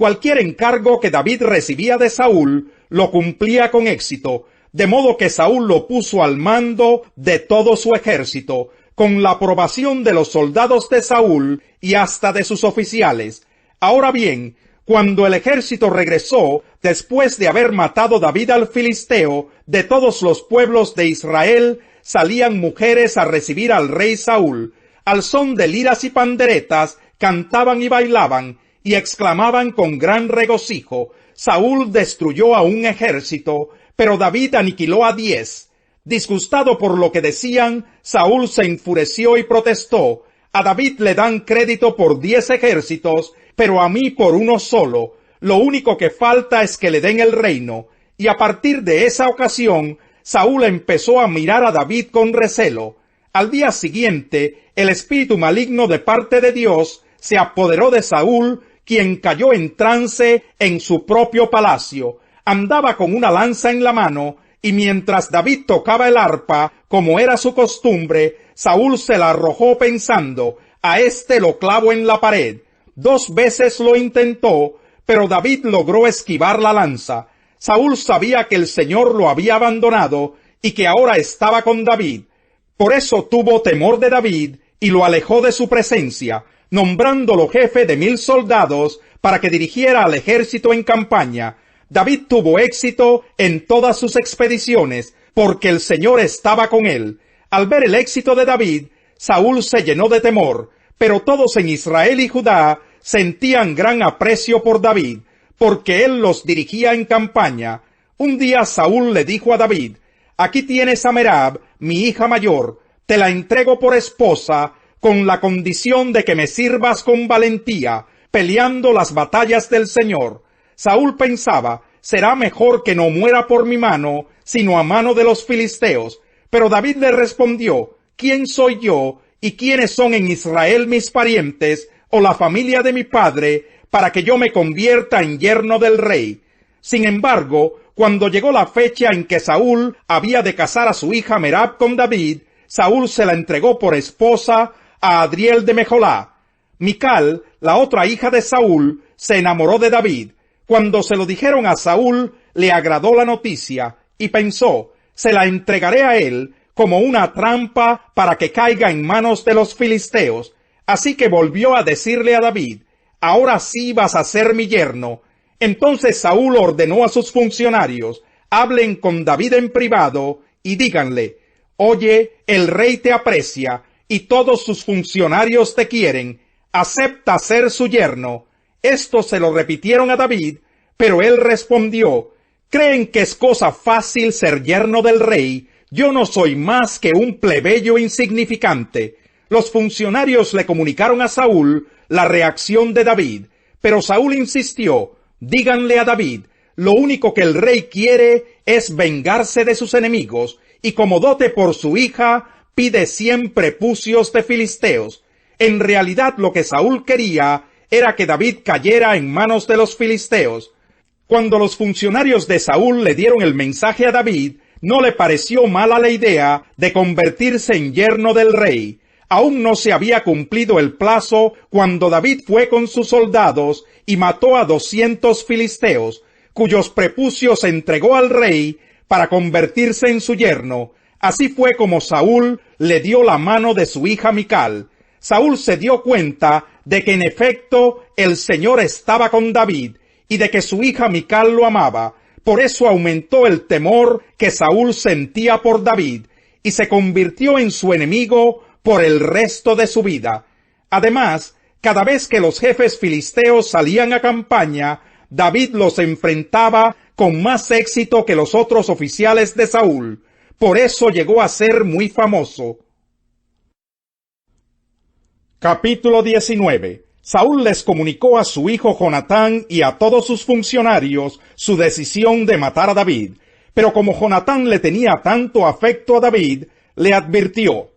Cualquier encargo que David recibía de Saúl, lo cumplía con éxito, de modo que Saúl lo puso al mando de todo su ejército, con la aprobación de los soldados de Saúl y hasta de sus oficiales. Ahora bien, cuando el ejército regresó, después de haber matado David al filisteo, de todos los pueblos de Israel salían mujeres a recibir al rey Saúl. Al son de liras y panderetas, cantaban y bailaban, y exclamaban con gran regocijo: Saúl destruyó a un ejército, pero David aniquiló a 10. Disgustado por lo que decían, Saúl se enfureció y protestó: a David le dan crédito por 10 ejércitos, pero a mí por uno solo. Lo único que falta es que le den el reino. Y a partir de esa ocasión, Saúl empezó a mirar a David con recelo. Al día siguiente, el espíritu maligno de parte de Dios se apoderó de Saúl, quien cayó en trance en su propio palacio. Andaba con una lanza en la mano, y mientras David tocaba el arpa, como era su costumbre, Saúl se la arrojó pensando: a este lo clavo en la pared. 2 veces lo intentó, pero David logró esquivar la lanza. Saúl sabía que el Señor lo había abandonado y que ahora estaba con David. Por eso tuvo temor de David y lo alejó de su presencia, nombrándolo jefe de 1000 soldados para que dirigiera al ejército en campaña. David tuvo éxito en todas sus expediciones, porque el Señor estaba con él. Al ver el éxito de David, Saúl se llenó de temor, pero todos en Israel y Judá sentían gran aprecio por David, porque él los dirigía en campaña. Un día Saúl le dijo a David: aquí tienes a Merab, mi hija mayor, te la entrego por esposa, con la condición de que me sirvas con valentía, peleando las batallas del Señor. Saúl pensaba: será mejor que no muera por mi mano, sino a mano de los filisteos. Pero David le respondió: ¿quién soy yo, y quiénes son en Israel mis parientes, o la familia de mi padre, para que yo me convierta en yerno del rey? Sin embargo, cuando llegó la fecha en que Saúl había de casar a su hija Merab con David, Saúl se la entregó por esposa a Adriel de Mejolá. Mical, la otra hija de Saúl, se enamoró de David. Cuando se lo dijeron a Saúl, le agradó la noticia, y pensó: se la entregaré a él como una trampa para que caiga en manos de los filisteos. Así que volvió a decirle a David: ahora sí vas a ser mi yerno. Entonces Saúl ordenó a sus funcionarios: hablen con David en privado y díganle: oye, el rey te aprecia y todos sus funcionarios te quieren. Acepta ser su yerno. Esto se lo repitieron a David, pero él respondió: ¿creen que es cosa fácil ser yerno del rey? Yo no soy más que un plebeyo insignificante. Los funcionarios le comunicaron a Saúl la reacción de David, pero Saúl insistió: díganle a David, lo único que el rey quiere es vengarse de sus enemigos, y como dote por su hija, pide 100 prepucios de filisteos. En realidad lo que Saúl quería era que David cayera en manos de los filisteos. Cuando los funcionarios de Saúl le dieron el mensaje a David, no le pareció mala la idea de convertirse en yerno del rey. Aún no se había cumplido el plazo cuando David fue con sus soldados y mató a 200 filisteos, cuyos prepucios entregó al rey para convertirse en su yerno. Así fue como Saúl le dio la mano de su hija Mical. Saúl se dio cuenta de que en efecto el Señor estaba con David y de que su hija Mical lo amaba. Por eso aumentó el temor que Saúl sentía por David y se convirtió en su enemigo por el resto de su vida. Además, cada vez que los jefes filisteos salían a campaña, David los enfrentaba con más éxito que los otros oficiales de Saúl. Por eso llegó a ser muy famoso. Capítulo 19. Saúl les comunicó a su hijo Jonatán y a todos sus funcionarios su decisión de matar a David. Pero como Jonatán le tenía tanto afecto a David, le advirtió: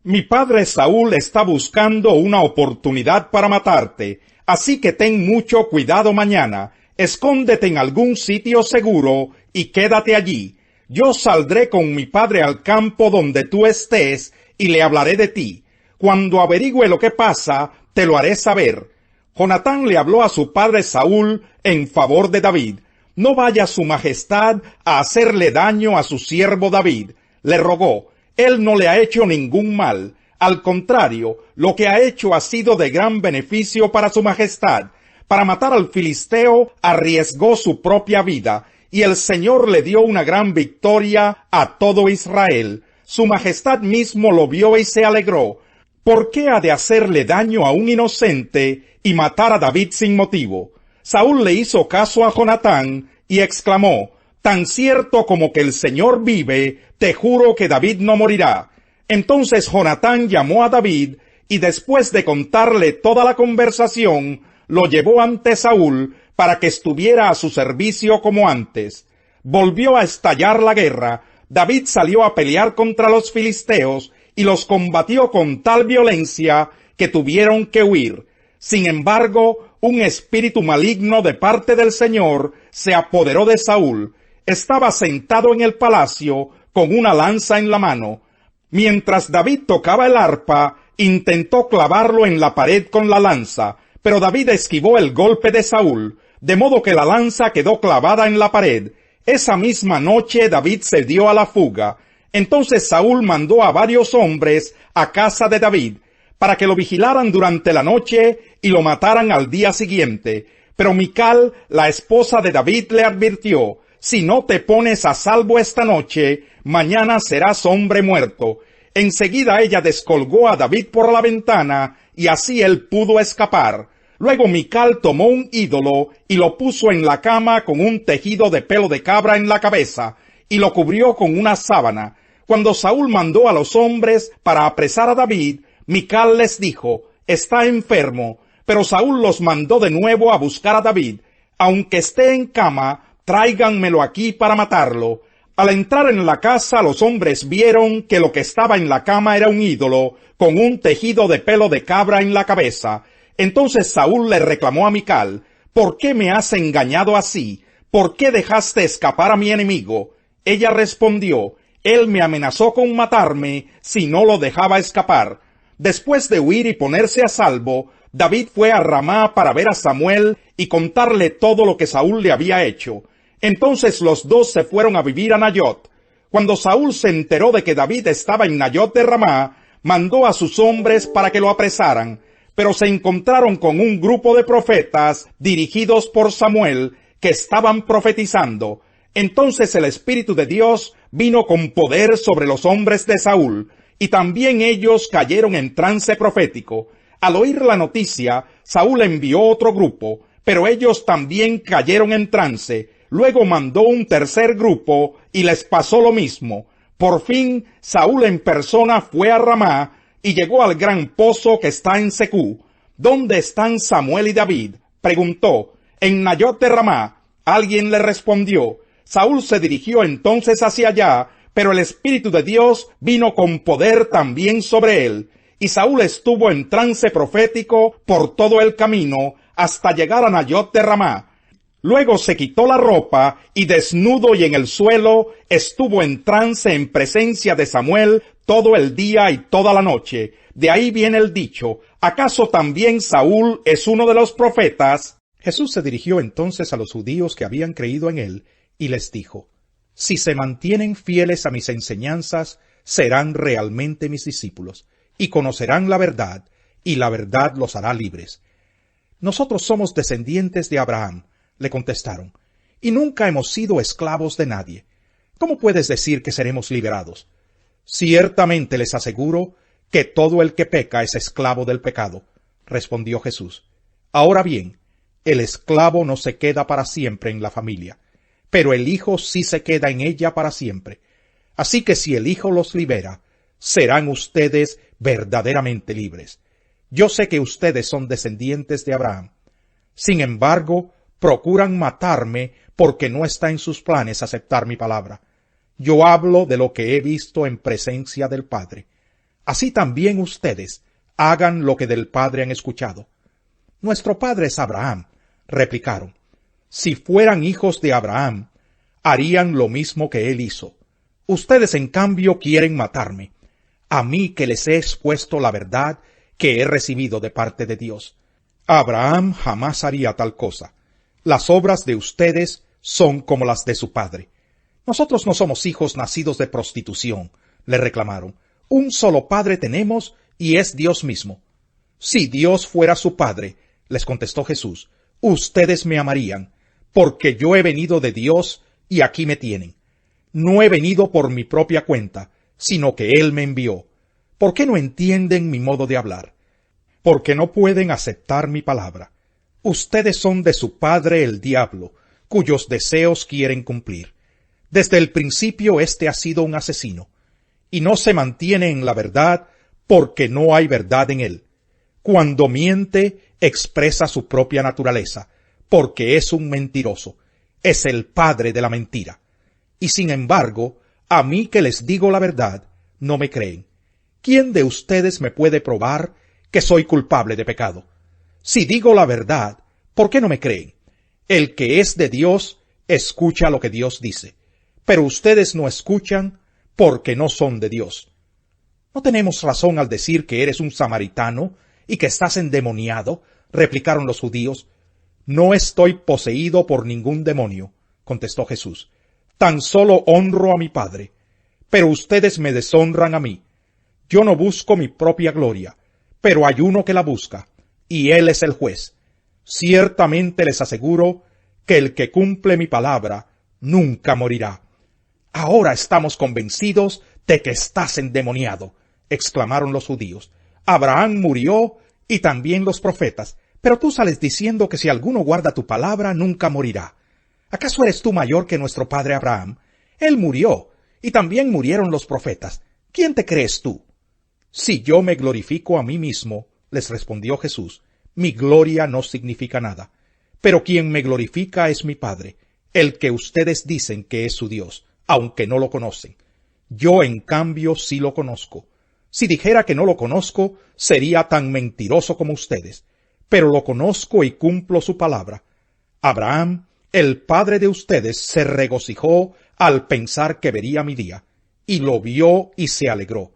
mi padre Saúl está buscando una oportunidad para matarte, así que ten mucho cuidado mañana. Escóndete en algún sitio seguro y quédate allí. Yo saldré con mi padre al campo donde tú estés y le hablaré de ti. Cuando averigüe lo que pasa, te lo haré saber. Jonatán le habló a su padre Saúl en favor de David. No vaya su majestad a hacerle daño a su siervo David, le rogó. Él no le ha hecho ningún mal. Al contrario, lo que ha hecho ha sido de gran beneficio para su majestad. Para matar al filisteo arriesgó su propia vida, y el Señor le dio una gran victoria a todo Israel. Su majestad mismo lo vio y se alegró. ¿Por qué ha de hacerle daño a un inocente y matar a David sin motivo? Saúl le hizo caso a Jonatán y exclamó: tan cierto como que el Señor vive, te juro que David no morirá. Entonces Jonatán llamó a David, y después de contarle toda la conversación, lo llevó ante Saúl para que estuviera a su servicio como antes. Volvió a estallar la guerra. David salió a pelear contra los filisteos y los combatió con tal violencia que tuvieron que huir. Sin embargo, un espíritu maligno de parte del Señor se apoderó de Saúl. Estaba sentado en el palacio con una lanza en la mano. Mientras David tocaba el arpa, intentó clavarlo en la pared con la lanza, pero David esquivó el golpe de Saúl, de modo que la lanza quedó clavada en la pared. Esa misma noche David se dio a la fuga. Entonces Saúl mandó a varios hombres a casa de David, para que lo vigilaran durante la noche y lo mataran al día siguiente. Pero Mical, la esposa de David, le advirtió: si no te pones a salvo esta noche, mañana serás hombre muerto. Enseguida ella descolgó a David por la ventana, y así él pudo escapar. Luego Mical tomó un ídolo y lo puso en la cama con un tejido de pelo de cabra en la cabeza, y lo cubrió con una sábana. Cuando Saúl mandó a los hombres para apresar a David, Mical les dijo: está enfermo. Pero Saúl los mandó de nuevo a buscar a David. Aunque esté en cama, tráiganmelo aquí para matarlo. Al entrar en la casa, los hombres vieron que lo que estaba en la cama era un ídolo, con un tejido de pelo de cabra en la cabeza. Entonces Saúl le reclamó a Mical: ¿por qué me has engañado así? ¿Por qué dejaste escapar a mi enemigo? Ella respondió: él me amenazó con matarme si no lo dejaba escapar. Después de huir y ponerse a salvo, David fue a Ramá para ver a Samuel y contarle todo lo que Saúl le había hecho. Entonces los dos se fueron a vivir a Nayot. Cuando Saúl se enteró de que David estaba en Nayot de Ramá, mandó a sus hombres para que lo apresaran, pero se encontraron con un grupo de profetas dirigidos por Samuel que estaban profetizando. Entonces el Espíritu de Dios vino con poder sobre los hombres de Saúl, y también ellos cayeron en trance profético. Al oír la noticia, Saúl envió otro grupo, pero ellos también cayeron en trance. Luego mandó un tercer grupo y les pasó lo mismo. Por fin, Saúl en persona fue a Ramá y llegó al gran pozo que está en Secú. ¿Dónde están Samuel y David?, preguntó. En Nayot de Ramá. Alguien le respondió. Saúl se dirigió entonces hacia allá, pero el Espíritu de Dios vino con poder también sobre él, y Saúl estuvo en trance profético por todo el camino hasta llegar a Nayot de Ramá. Luego se quitó la ropa y desnudo y en el suelo estuvo en trance en presencia de Samuel todo el día y toda la noche. De ahí viene el dicho: ¿acaso también Saúl es uno de los profetas? Jesús se dirigió entonces a los judíos que habían creído en él y les dijo: si se mantienen fieles a mis enseñanzas, serán realmente mis discípulos, y conocerán la verdad, y la verdad los hará libres. Nosotros somos descendientes de Abraham, le contestaron, y nunca hemos sido esclavos de nadie. ¿Cómo puedes decir que seremos liberados? Ciertamente les aseguro que todo el que peca es esclavo del pecado, respondió Jesús. Ahora bien, el esclavo no se queda para siempre en la familia, pero el Hijo sí se queda en ella para siempre. Así que si el Hijo los libera, serán ustedes verdaderamente libres. Yo sé que ustedes son descendientes de Abraham. Sin embargo, procuran matarme porque no está en sus planes aceptar mi palabra. Yo hablo de lo que he visto en presencia del Padre. Así también ustedes hagan lo que del Padre han escuchado. Nuestro padre es Abraham, replicaron. Si fueran hijos de Abraham, harían lo mismo que él hizo. Ustedes, en cambio, quieren matarme, a mí que les he expuesto la verdad que he recibido de parte de Dios. Abraham jamás haría tal cosa. Las obras de ustedes son como las de su padre. Nosotros no somos hijos nacidos de prostitución, le reclamaron. Un solo padre tenemos y es Dios mismo. Si Dios fuera su padre, les contestó Jesús, ustedes me amarían, porque yo he venido de Dios y aquí me tienen. No he venido por mi propia cuenta, sino que Él me envió. ¿Por qué no entienden mi modo de hablar? Porque no pueden aceptar mi palabra. Ustedes son de su padre el diablo, cuyos deseos quieren cumplir. Desde el principio éste ha sido un asesino, y no se mantiene en la verdad porque no hay verdad en él. Cuando miente, expresa su propia naturaleza, porque es un mentiroso. Es el padre de la mentira. Y sin embargo, a mí que les digo la verdad, no me creen. ¿Quién de ustedes me puede probar que soy culpable de pecado? Si digo la verdad, ¿por qué no me creen? El que es de Dios, escucha lo que Dios dice. Pero ustedes no escuchan porque no son de Dios. ¿No tenemos razón al decir que eres un samaritano y que estás endemoniado?, replicaron los judíos. No estoy poseído por ningún demonio, contestó Jesús. Tan solo honro a mi Padre. Pero ustedes me deshonran a mí. Yo no busco mi propia gloria, pero hay uno que la busca, y él es el juez. Ciertamente les aseguro que el que cumple mi palabra nunca morirá. Ahora estamos convencidos de que estás endemoniado, exclamaron los judíos. Abraham murió y también los profetas, pero tú sales diciendo que si alguno guarda tu palabra nunca morirá. ¿Acaso eres tú mayor que nuestro padre Abraham? Él murió, y también murieron los profetas. ¿Quién te crees tú? Si yo me glorifico a mí mismo, les respondió Jesús, mi gloria no significa nada. Pero quien me glorifica es mi Padre, el que ustedes dicen que es su Dios, aunque no lo conocen. Yo, en cambio, sí lo conozco. Si dijera que no lo conozco, sería tan mentiroso como ustedes. Pero lo conozco y cumplo su palabra. Abraham, el padre de ustedes, se regocijó al pensar que vería mi día, y lo vio y se alegró.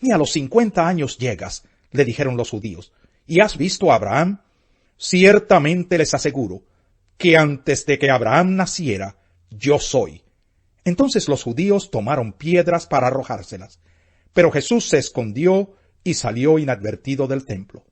Ni a los 50 años llegas, le dijeron los judíos, ¿y has visto a Abraham? Ciertamente les aseguro que antes de que Abraham naciera, yo soy. Entonces los judíos tomaron piedras para arrojárselas, pero Jesús se escondió y salió inadvertido del templo.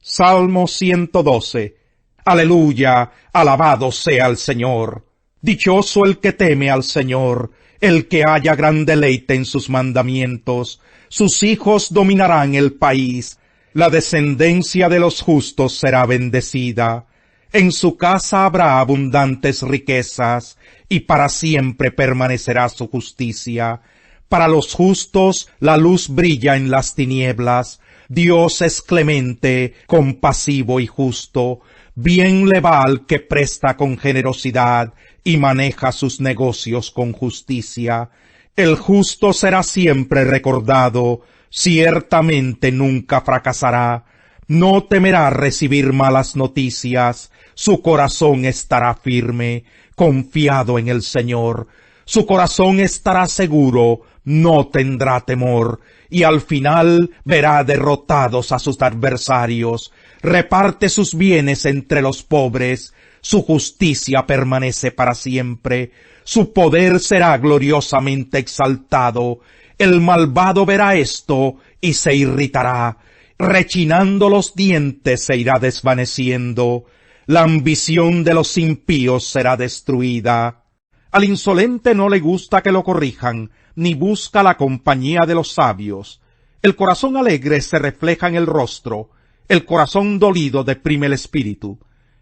Salmo 112. Aleluya, alabado sea el Señor. Dichoso el que teme al Señor, el que haya gran deleite en sus mandamientos. Sus hijos dominarán el país. La descendencia de los justos será bendecida. En su casa habrá abundantes riquezas, y para siempre permanecerá su justicia. Para los justos la luz brilla en las tinieblas. Dios es clemente, compasivo y justo. Bien le va al que presta con generosidad y maneja sus negocios con justicia. El justo será siempre recordado, ciertamente nunca fracasará. No temerá recibir malas noticias, su corazón estará firme, confiado en el Señor. Su corazón estará seguro, no tendrá temor, y al final verá derrotados a sus adversarios. Reparte sus bienes entre los pobres, su justicia permanece para siempre, su poder será gloriosamente exaltado. El malvado verá esto y se irritará, rechinando los dientes se irá desvaneciendo. La ambición de los impíos será destruida. Al insolente no le gusta que lo corrijan, ni busca la compañía de los sabios. El corazón alegre se refleja en el rostro, el corazón dolido deprime el espíritu.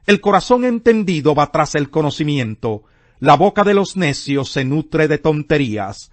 El corazón entendido va tras el conocimiento, la boca de los necios se nutre de tonterías.